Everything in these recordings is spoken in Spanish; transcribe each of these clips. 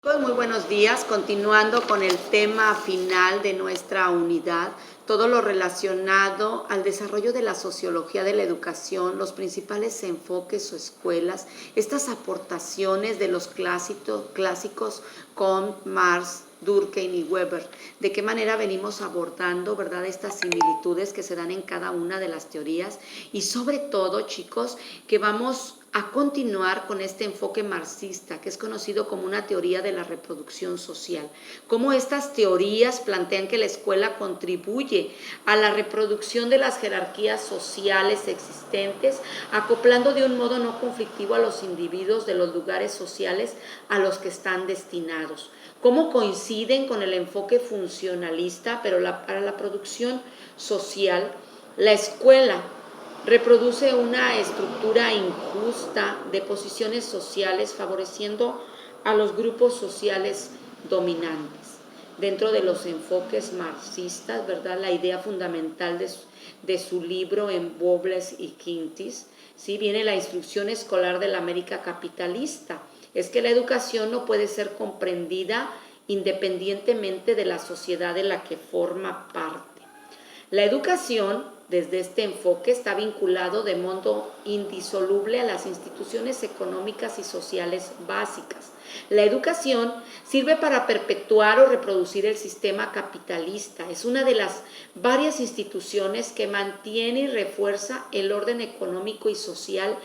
Muy buenos días, continuando con el tema final de nuestra unidad, todo lo relacionado al desarrollo de la sociología de la educación, los principales enfoques o escuelas, estas aportaciones de los clásicos Comte, Marx, Durkheim y Weber, de qué manera venimos abordando, ¿verdad?, estas similitudes que se dan en cada una de las teorías y sobre todo, chicos, que vamos a continuar con este enfoque marxista, que es conocido como una teoría de la reproducción social. Cómo estas teorías plantean que la escuela contribuye a la reproducción de las jerarquías sociales existentes, acoplando de un modo no conflictivo a los individuos de los lugares sociales a los que están destinados. Cómo coinciden con el enfoque funcionalista, pero para la producción social, la escuela reproduce una estructura injusta de posiciones sociales favoreciendo a los grupos sociales dominantes. Dentro de los enfoques marxistas, ¿verdad?, la idea fundamental de su libro en Bobles y Quintis, ¿sí?, viene la instrucción escolar de la América capitalista. Es que la educación no puede ser comprendida independientemente de la sociedad de la que forma parte. La educación, desde este enfoque, está vinculado de modo indisoluble a las instituciones económicas y sociales básicas. La educación sirve para perpetuar o reproducir el sistema capitalista. Es una de las varias instituciones que mantiene y refuerza el orden económico y social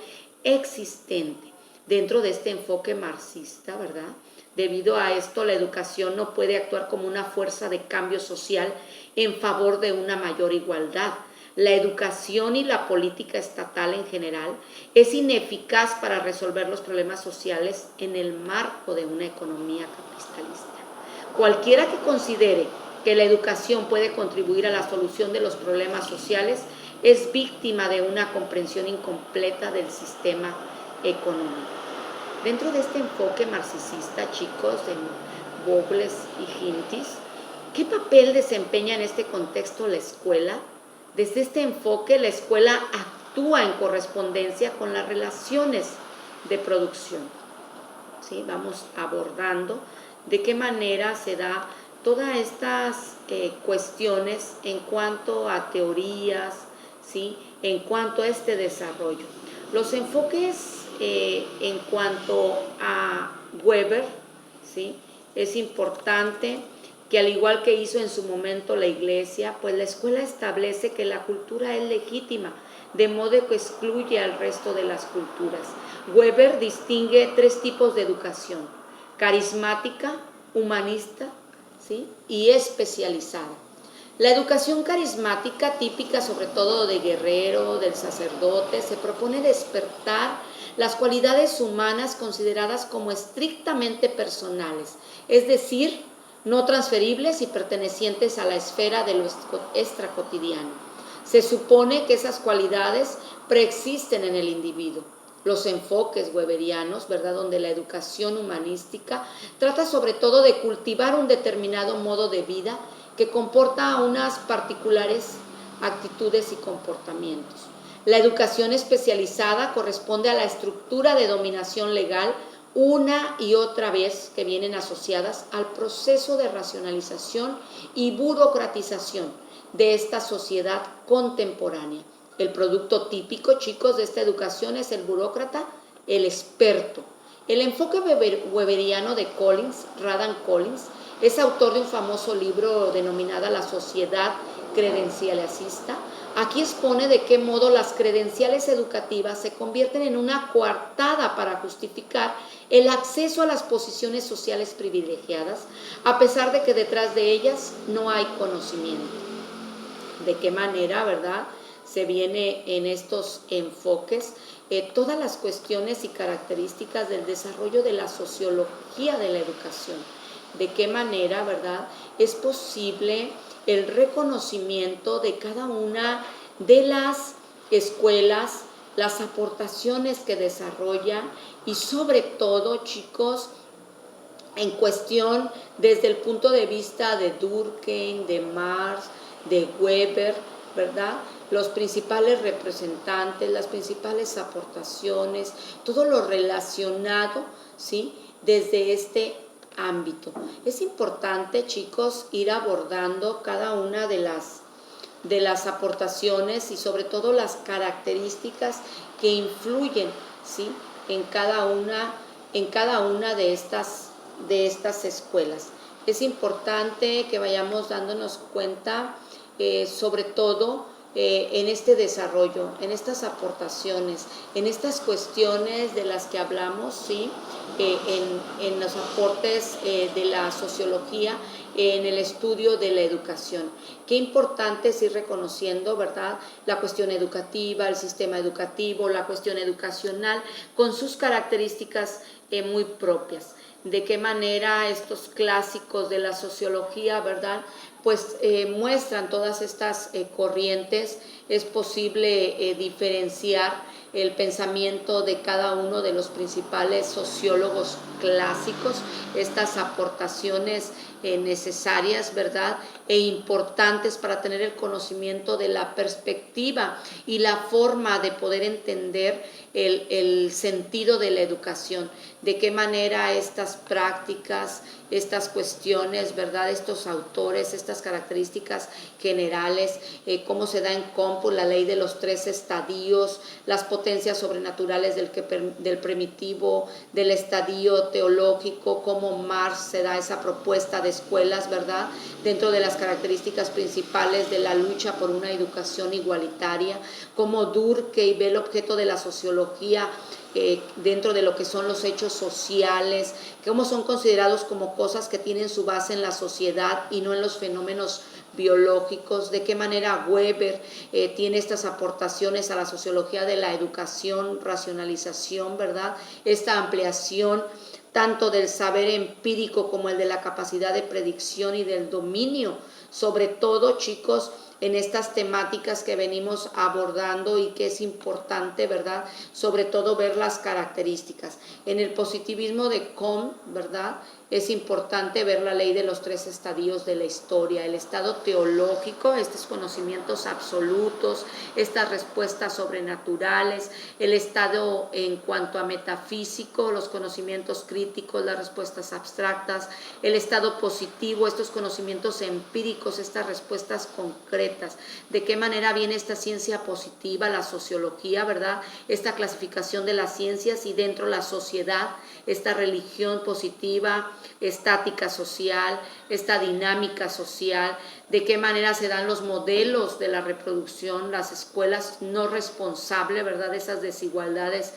existente. Dentro de este enfoque marxista, ¿verdad?, debido a esto, la educación no puede actuar como una fuerza de cambio social en favor de una mayor igualdad. La educación y la política estatal en general es ineficaz para resolver los problemas sociales en el marco de una economía capitalista. Cualquiera que considere que la educación puede contribuir a la solución de los problemas sociales es víctima de una comprensión incompleta del sistema económico. Dentro de este enfoque marxista, chicos, en Bobles y Quintis, ¿qué papel desempeña en este contexto la escuela? Desde este enfoque, la escuela actúa en correspondencia con las relaciones de producción. ¿Sí? Vamos abordando de qué manera se da todas estas cuestiones en cuanto a teorías, ¿sí?, en cuanto a este desarrollo. Los enfoques en cuanto a Weber, ¿sí?, es importante que, al igual que hizo en su momento la Iglesia, pues la escuela establece que la cultura es legítima, de modo que excluye al resto de las culturas. Weber distingue tres tipos de educación: carismática, humanista, ¿sí?, y especializada. La educación carismática, típica sobre todo de guerrero, del sacerdote, se propone despertar las cualidades humanas consideradas como estrictamente personales, es decir, no transferibles y pertenecientes a la esfera de lo extracotidiano. Se supone que esas cualidades preexisten en el individuo. Los enfoques weberianos, ¿verdad?, donde la educación humanística trata sobre todo de cultivar un determinado modo de vida que comporta unas particulares actitudes y comportamientos. La educación especializada corresponde a la estructura de dominación legal una y otra vez que vienen asociadas al proceso de racionalización y burocratización de esta sociedad contemporánea. El producto típico, chicos, de esta educación es el burócrata, el experto. El enfoque weberiano de Radhan Collins, es autor de un famoso libro denominado La Sociedad Credencialista. Aquí expone de qué modo las credenciales educativas se convierten en una coartada para justificar el acceso a las posiciones sociales privilegiadas, a pesar de que detrás de ellas no hay conocimiento. De qué manera, ¿verdad?, se viene en estos enfoques todas las cuestiones y características del desarrollo de la sociología de la educación. De qué manera, ¿verdad?, es posible el reconocimiento de cada una de las escuelas, las aportaciones que desarrollan y sobre todo, chicos, en cuestión desde el punto de vista de Durkheim, de Marx, de Weber, ¿verdad?, los principales representantes, las principales aportaciones, todo lo relacionado, ¿sí?, desde este ámbito. Es importante, chicos, ir abordando cada una de las aportaciones y sobre todo las características que influyen, ¿sí?, en cada una de estas escuelas. Es importante que vayamos dándonos cuenta, sobre todo, en este desarrollo, en estas aportaciones, en estas cuestiones de las que hablamos, ¿sí?, en los aportes de la sociología, en el estudio de la educación. Qué importante es ir reconociendo, ¿verdad?, la cuestión educativa, el sistema educativo, la cuestión educacional, con sus características muy propias. De qué manera estos clásicos de la sociología, ¿verdad?, pues muestran todas estas corrientes. Es posible diferenciar el pensamiento de cada uno de los principales sociólogos clásicos, estas aportaciones necesarias, ¿verdad?, e importantes para tener el conocimiento de la perspectiva y la forma de poder entender el sentido de la educación, de qué manera estas prácticas, estas cuestiones, ¿verdad?, estos autores, estas características generales, cómo se da en Compu la ley de los 3 estadios, las potencias sobrenaturales del primitivo, del estadio teológico, cómo Marx se da esa propuesta de escuelas, ¿verdad?, dentro de las características principales de la lucha por una educación igualitaria, cómo Durkheim ve el objeto de la sociología dentro de lo que son los hechos sociales, cómo son considerados como cosas que tienen su base en la sociedad y no en los fenómenos biológicos, de qué manera Weber tiene estas aportaciones a la sociología de la educación, racionalización, ¿verdad?, esta ampliación tanto del saber empírico como el de la capacidad de predicción y del dominio, sobre todo, chicos, en estas temáticas que venimos abordando y que es importante, ¿verdad?, sobre todo ver las características. En el positivismo de Comte, ¿verdad?, es importante ver la ley de los 3 estadios de la historia, el estado teológico, estos conocimientos absolutos, estas respuestas sobrenaturales, el estado en cuanto a metafísico, los conocimientos críticos, las respuestas abstractas, el estado positivo, estos conocimientos empíricos, estas respuestas concretas, de qué manera viene esta ciencia positiva, la sociología, ¿verdad?, esta clasificación de las ciencias y dentro la sociedad, esta religión positiva, estática social, esta dinámica social, de qué manera se dan los modelos de la reproducción, las escuelas no responsables, ¿verdad?, de esas desigualdades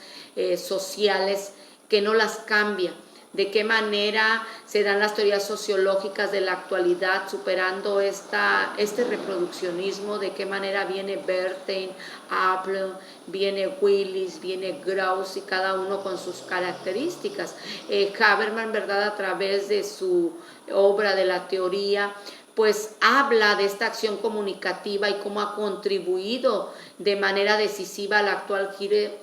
sociales que no las cambia, de qué manera se dan las teorías sociológicas de la actualidad superando este reproduccionismo, de qué manera viene Bernstein, Apple, viene Willis, viene Grauss y cada uno con sus características. Habermas, ¿verdad?, a través de su obra de la teoría, pues habla de esta acción comunicativa y cómo ha contribuido de manera decisiva al actual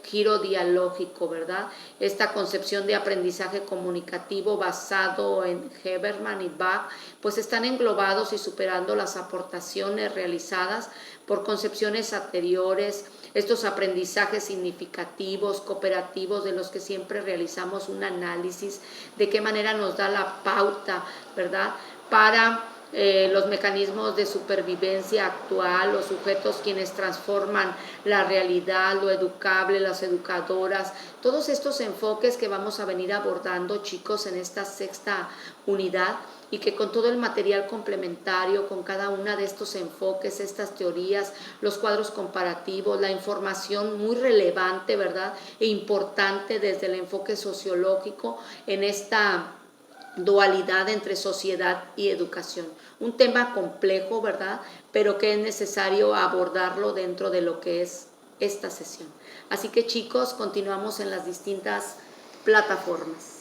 giro dialógico, ¿verdad? Esta concepción de aprendizaje comunicativo basado en Habermas y Bach, pues están englobados y superando las aportaciones realizadas por concepciones anteriores, estos aprendizajes significativos, cooperativos, de los que siempre realizamos un análisis, de qué manera nos da la pauta, ¿verdad?, para los mecanismos de supervivencia actual, los sujetos quienes transforman la realidad, lo educable, las educadoras, todos estos enfoques que vamos a venir abordando, chicos, en esta 6ª unidad, y que con todo el material complementario, con cada una de estos enfoques, estas teorías, los cuadros comparativos, la información muy relevante, ¿verdad?, e importante desde el enfoque sociológico en esta dualidad entre sociedad y educación. Un tema complejo, ¿verdad?, pero que es necesario abordarlo dentro de lo que es esta sesión. Así que, chicos, continuamos en las distintas plataformas.